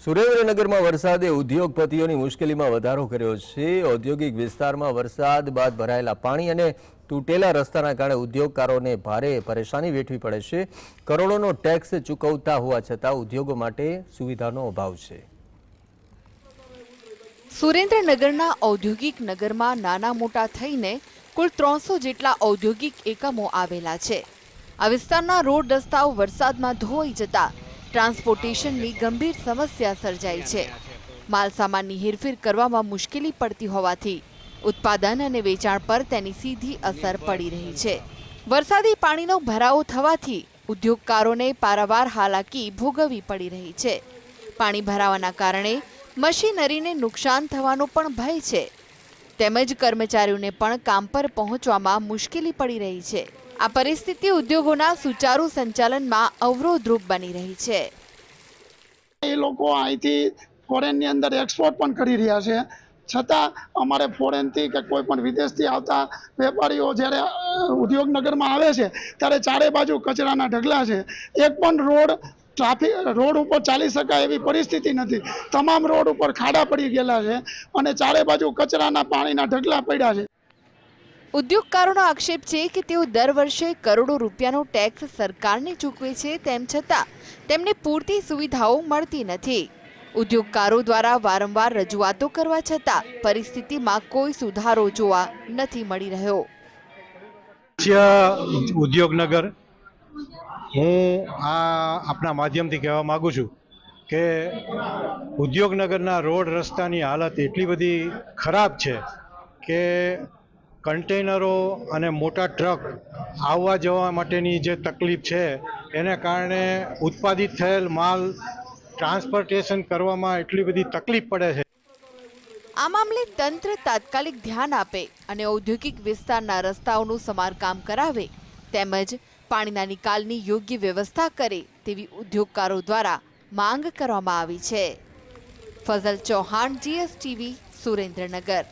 સુરેન્દ્રનગરમાં વરસાદે ઉદ્યોગપતિઓની મુશ્કેલીમાં વધારો કર્યો છે। ઔદ્યોગિક વિસ્તારમાં વરસાદ બાદ ભરાયેલા પાણી અને તૂટેલા રસ્તાના કારણે ઉદ્યોગકારોને ભારે પરેશાની વેઠવી પડે છે। કરોડોનો ટેક્સ ચૂકવતા હોવા છતાં ઉદ્યોગો માટે સુવિધાનો અભાવ છે। સુરેન્દ્રનગરના ઔદ્યોગિક નગરમાં નાના મોટા થઈને કુલ 300 જેટલા ઔદ્યોગિક એકમો આવેલા છે। આ વિસ્તારના રોડ રસ્તાઓ વરસાદમાં ધોવાઈ જતા ટ્રાન્સપોર્ટેશનની ગંભીર સમસ્યા સર્જાઈ છે। માલસામાનની હેરફેર કરવામાં મુશ્કેલી પડતી હોવાથી ઉત્પાદન અને વેચાણ પર તેની સીધી અસર પડી રહી છે। વરસાદી પાણીનો ભરાવો થવાથી ઉદ્યોગકારોને પારાવાર હાલાકી ભોગવવી પડી રહી છે। પાણી ભરાવાના કારણે મશીનરીને નુકસાન થવાનો પણ ભય છે, તેમજ કર્મચારીઓને પણ કામ પર પહોંચવામાં મુશ્કેલી પડી રહી છે। આ પરિસ્થિતિ ઉદ્યોગોના સુચારુ સંચાલનમાં અવરોધરૂપ બની રહી છે। એ લોકો અહીંથી ફોરેનની અંદર એક્સપોર્ટ પણ કરી રહ્યા છે, છતાં અમારે ફોરેનથી કે કોઈ પણ વિદેશથી આવતા વેપારીઓ જ્યારે ઉદ્યોગનગરમાં આવે છે ત્યારે ચારે બાજુ કચરાના ઢગલા છે। એક પણ રોડ ઉપર ચાલી શકાય એવી પરિસ્થિતિ નથી। તમામ રોડ ઉપર ખાડા પડી ગયેલા છે અને ચારે બાજુ કચરાના પાણીના ઢગલા પડ્યા છે। ઉદ્યોગકારોનો આક્ષેપ છે કે તેઓ દર વર્ષે કરોડો રૂપિયાનો ટેક્સ સરકારને ચૂકવે છે, તેમ છતાં તેમને પૂરતી સુવિધાઓ મળતી નથી। ઉદ્યોગકારો દ્વારા વારંવાર રજૂઆતો કરવા છતાં પરિસ્થિતિમાં કોઈ સુધારો જોવા નથી મળી રહ્યો। ઉદ્યોગનગર હું આપના માધ્યમથી કહેવા માંગુ છું કે ઉદ્યોગનગરના રોડ રસ્તાની હાલત એટલી બધી ખરાબ છે કે કન્ટેનરો અને મોટા ટ્રક આવવા જવા માટેની જે તકલીફ છે એને કારણે ઉત્પાદિત થયેલ માલ ટ્રાન્સપોર્ટેશન કરવામાં એટલી બધી તકલીફ પડે છે। આ મામલે તંત્ર તાત્કાલિક ધ્યાન આપે અને ઔદ્યોગિક વિસ્તારના રસ્તાઓનું સમારકામ કરાવે, તેમજ પાણીના નિકાલની યોગ્ય વ્યવસ્થા કરે તેવી ઉદ્યોગકારો દ્વારા માંગ કરવામાં આવી છે। ફઝલ ચૌહાણ, GSTV, સુરેન્દ્રનગર।